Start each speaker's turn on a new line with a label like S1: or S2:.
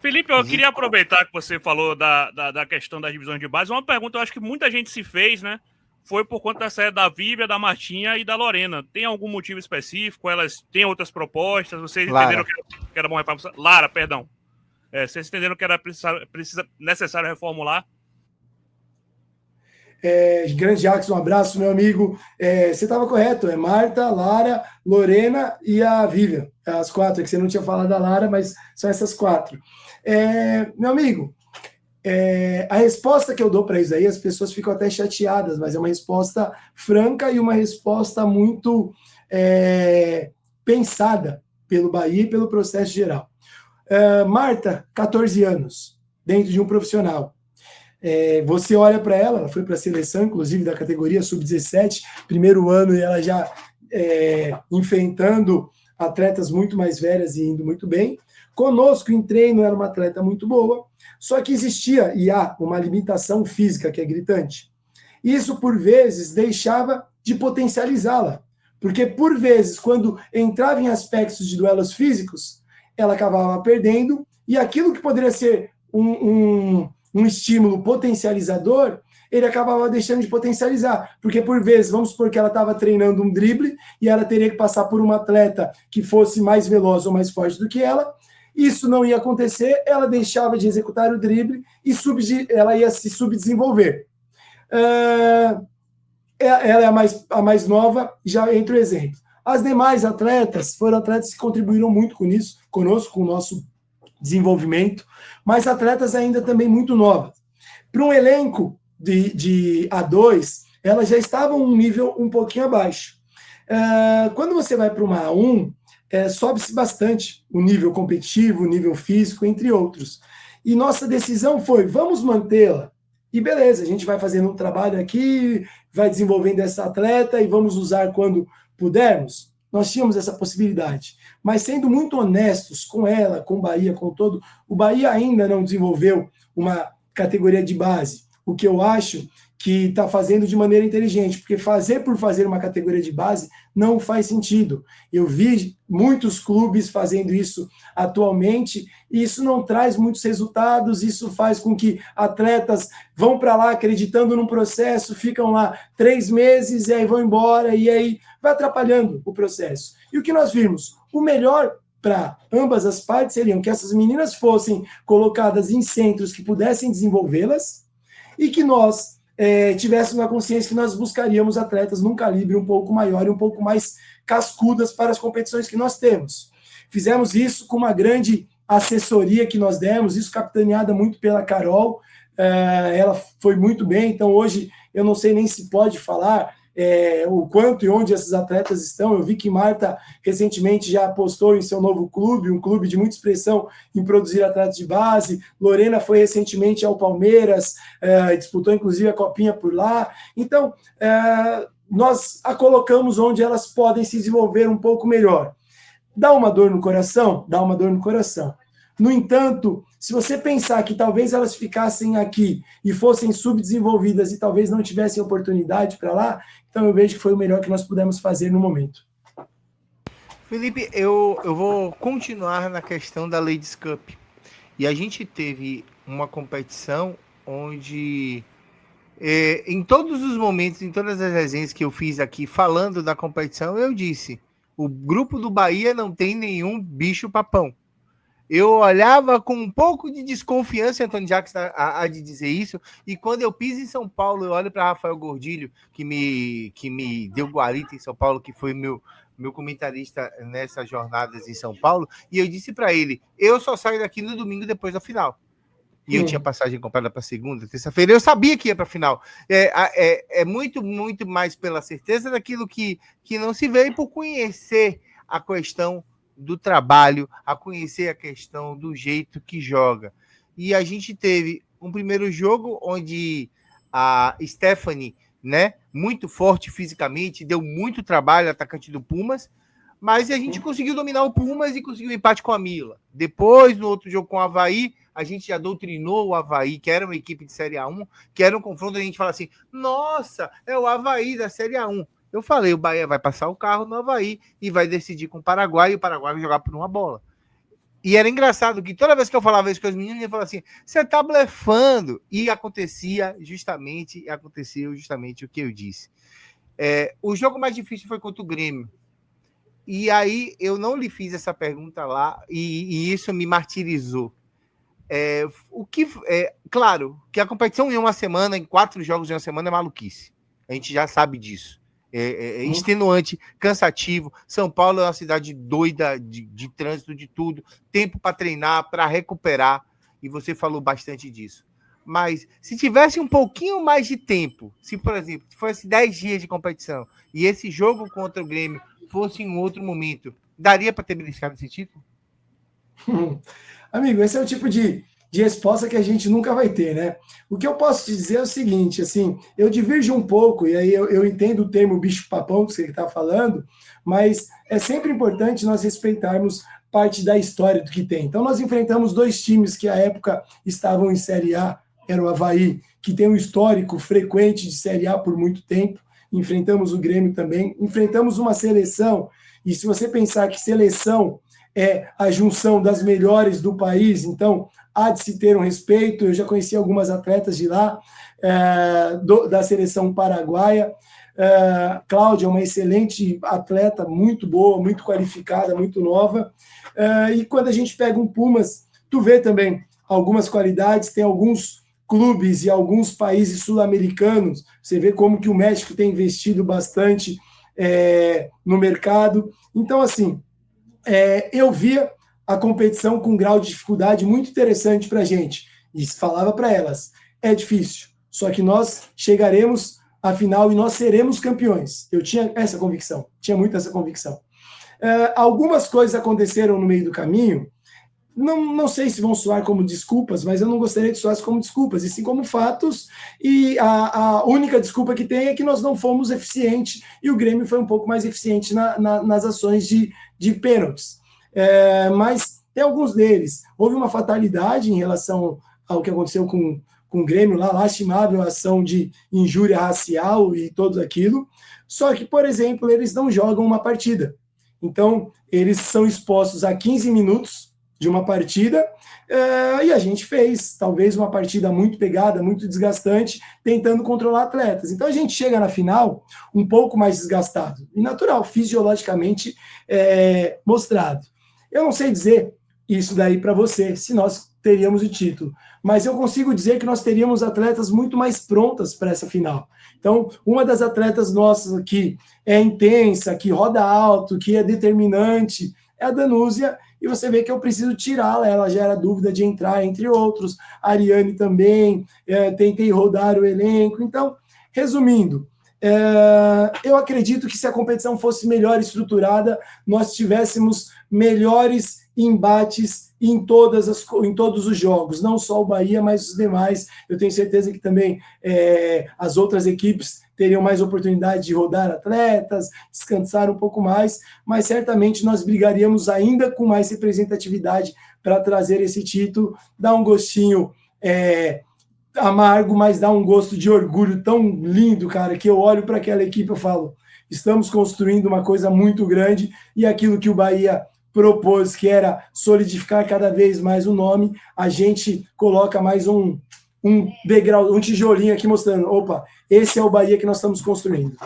S1: Felipe, eu queria aproveitar que você falou da questão das divisões de base. Uma pergunta, eu acho que muita gente se fez, né? Foi por conta da saída da Vívia, da Martinha e da Lorena. Tem algum motivo específico? Elas têm outras propostas? Vocês entenderam
S2: Lara.
S1: que era bom reformular? Lara, perdão. Vocês entenderam que era necessário reformular?
S3: Grande Jackson, um abraço, meu amigo. Você estava correto, é Marta, Lara, Lorena e a Vivian. As quatro, que você não tinha falado da Lara, mas são essas quatro. Meu amigo, a resposta que eu dou para isso aí, as pessoas ficam até chateadas, mas é uma resposta franca e uma resposta muito pensada pelo Bahia e pelo processo geral. Marta, 14 anos, dentro de um profissional. Você olha para ela foi para a seleção, inclusive da categoria sub-17, primeiro ano, e ela já enfrentando atletas muito mais velhas e indo muito bem. Conosco, em treino, era uma atleta muito boa, só que existia e há uma limitação física que é gritante. Isso, por vezes, deixava de potencializá-la, porque, por vezes, quando entrava em aspectos de duelos físicos, ela acabava perdendo, e aquilo que poderia ser um estímulo potencializador, ele acabava deixando de potencializar, porque por vezes, vamos supor que ela estava treinando um drible e ela teria que passar por uma atleta que fosse mais veloz ou mais forte do que ela, isso não ia acontecer, ela deixava de executar o drible e ela ia se subdesenvolver. Ela é a mais nova, já entra o exemplo. As demais atletas foram atletas que contribuíram muito com isso, conosco, com o nosso desenvolvimento, mas atletas ainda também muito novas. Para um elenco de A2, elas já estavam um nível um pouquinho abaixo. Quando você vai para uma A1, sobe-se bastante o nível competitivo, o nível físico, entre outros. E nossa decisão foi, vamos mantê-la. E beleza, a gente vai fazendo um trabalho aqui, vai desenvolvendo essa atleta e vamos usar quando pudermos. Nós tínhamos essa possibilidade. Mas sendo muito honestos com ela, com o Bahia, com todo, o Bahia ainda não desenvolveu uma categoria de base. O que eu acho que está fazendo de maneira inteligente, porque fazer por fazer uma categoria de base não faz sentido. Eu vi muitos clubes fazendo isso atualmente, e isso não traz muitos resultados, isso faz com que atletas vão para lá acreditando num processo, ficam lá 3 meses e aí vão embora, e aí vai atrapalhando o processo. E o que nós vimos? O melhor para ambas as partes seriam que essas meninas fossem colocadas em centros que pudessem desenvolvê-las e que nós tivéssemos a consciência que nós buscaríamos atletas num calibre um pouco maior e um pouco mais cascudas para as competições que nós temos. Fizemos isso com uma grande assessoria que nós demos, isso capitaneada muito pela Carol, ela foi muito bem, então hoje eu não sei nem se pode falar o quanto e onde esses atletas estão. Eu vi que Marta recentemente já apostou em seu novo clube, um clube de muita expressão em produzir atletas de base. Lorena foi recentemente ao Palmeiras, disputou inclusive a Copinha por lá. Então, nós a colocamos onde elas podem se desenvolver um pouco melhor. Dá uma dor no coração? Dá uma dor no coração. No entanto, se você pensar que talvez elas ficassem aqui e fossem subdesenvolvidas e talvez não tivessem oportunidade para lá, então eu vejo que foi o melhor que nós pudemos fazer no momento.
S2: Felipe, eu vou continuar na questão da Ladies Cup. E a gente teve uma competição onde, em todos os momentos, em todas as resenhas que eu fiz aqui, falando da competição, eu disse, o grupo do Bahia não tem nenhum bicho papão. Eu olhava com um pouco de desconfiança, Antônio Jacques há de dizer isso, e quando eu piso em São Paulo, eu olho para Rafael Gordilho, que me deu guarita em São Paulo, que foi meu comentarista nessas jornadas em São Paulo, e eu disse para ele, eu só saio daqui no domingo depois da final. E eu tinha passagem comprada para segunda, terça-feira, eu sabia que ia para a final. É muito, muito mais pela certeza daquilo que não se vê e por conhecer a questão do trabalho, a conhecer a questão do jeito que joga. E a gente teve um primeiro jogo onde a Stephanie, né, muito forte fisicamente, deu muito trabalho, atacante do Pumas, mas a gente conseguiu dominar o Pumas e conseguiu um empate com a Mila. Depois, no outro jogo com o Avaí, a gente já doutrinou o Avaí, que era uma equipe de Série A1, que era um confronto, a gente fala assim, nossa, é o Avaí da Série A1. Eu falei, o Bahia vai passar o carro no Avaí e vai decidir com o Paraguai, e o Paraguai vai jogar por uma bola. E era engraçado que toda vez que eu falava isso com os meninos, ele falava assim, você tá blefando. E aconteceu justamente o que eu disse. O jogo mais difícil foi contra o Grêmio. E aí eu não lhe fiz essa pergunta lá, e isso me martirizou. Claro, que a competição em uma semana, em 4 jogos em uma semana, é maluquice. A gente já sabe disso. Extenuante, cansativo. São Paulo é uma cidade doida de trânsito, de tudo. Tempo para treinar, para recuperar. E você falou bastante disso. Mas se tivesse um pouquinho mais de tempo, se, por exemplo, fosse 10 dias de competição e esse jogo contra o Grêmio fosse em outro momento, daria para ter beliscado esse título?
S3: Amigo, esse é o tipo de resposta que a gente nunca vai ter, né? O que eu posso te dizer é o seguinte, assim, eu divirjo um pouco, e aí eu entendo o termo bicho-papão que você está falando, mas é sempre importante nós respeitarmos parte da história do que tem. Então, nós enfrentamos 2 times que, à época, estavam em Série A, era o Avaí, que tem um histórico frequente de Série A por muito tempo, enfrentamos o Grêmio também, enfrentamos uma seleção, e se você pensar que seleção é a junção das melhores do país, então há de se ter um respeito. Eu já conheci algumas atletas de lá, da seleção paraguaia. Cláudia é uma excelente atleta, muito boa, muito qualificada, muito nova. E quando a gente pega um Pumas, tu vê também algumas qualidades, tem alguns clubes e alguns países sul-americanos, você vê como que o México tem investido bastante no mercado. Então, assim, eu via a competição com um grau de dificuldade muito interessante para a gente. E falava para elas, é difícil, só que nós chegaremos à final e nós seremos campeões. Eu tinha essa convicção, tinha muito essa convicção. Algumas coisas aconteceram no meio do caminho, não sei se vão soar como desculpas, mas eu não gostaria que soasse como desculpas, e sim como fatos, e a única desculpa que tem é que nós não fomos eficientes, e o Grêmio foi um pouco mais eficiente nas ações de pênaltis. Mas tem alguns deles. Houve uma fatalidade em relação ao que aconteceu com o Grêmio lá, lastimável a ação de injúria racial e tudo aquilo, só que, por exemplo, eles não jogam uma partida. Então, eles são expostos a 15 minutos de uma partida, e a gente fez talvez uma partida muito pegada, muito desgastante, tentando controlar atletas. Então a gente chega na final um pouco mais desgastado, e natural, fisiologicamente mostrado. Eu não sei dizer isso daí para você, se nós teríamos o título, mas eu consigo dizer que nós teríamos atletas muito mais prontas para essa final. Então, uma das atletas nossas que é intensa, que roda alto, que é determinante, é a Danúzia, e você vê que eu preciso tirá-la, ela gera dúvida de entrar, entre outros, a Ariane também, tentei rodar o elenco. Então, resumindo, eu acredito que se a competição fosse melhor estruturada, nós tivéssemos melhores embates em todos os jogos, não só o Bahia, mas os demais. Eu tenho certeza que também as outras equipes teriam mais oportunidade de rodar atletas, descansar um pouco mais, mas certamente nós brigaríamos ainda com mais representatividade para trazer esse título, dar um gostinho amargo, mas dá um gosto de orgulho tão lindo, cara, que eu olho para aquela equipe e falo, estamos construindo uma coisa muito grande, e aquilo que o Bahia propôs, que era solidificar cada vez mais o nome, a gente coloca mais um degrau, um tijolinho aqui mostrando, opa, esse é o Bahia que nós estamos construindo.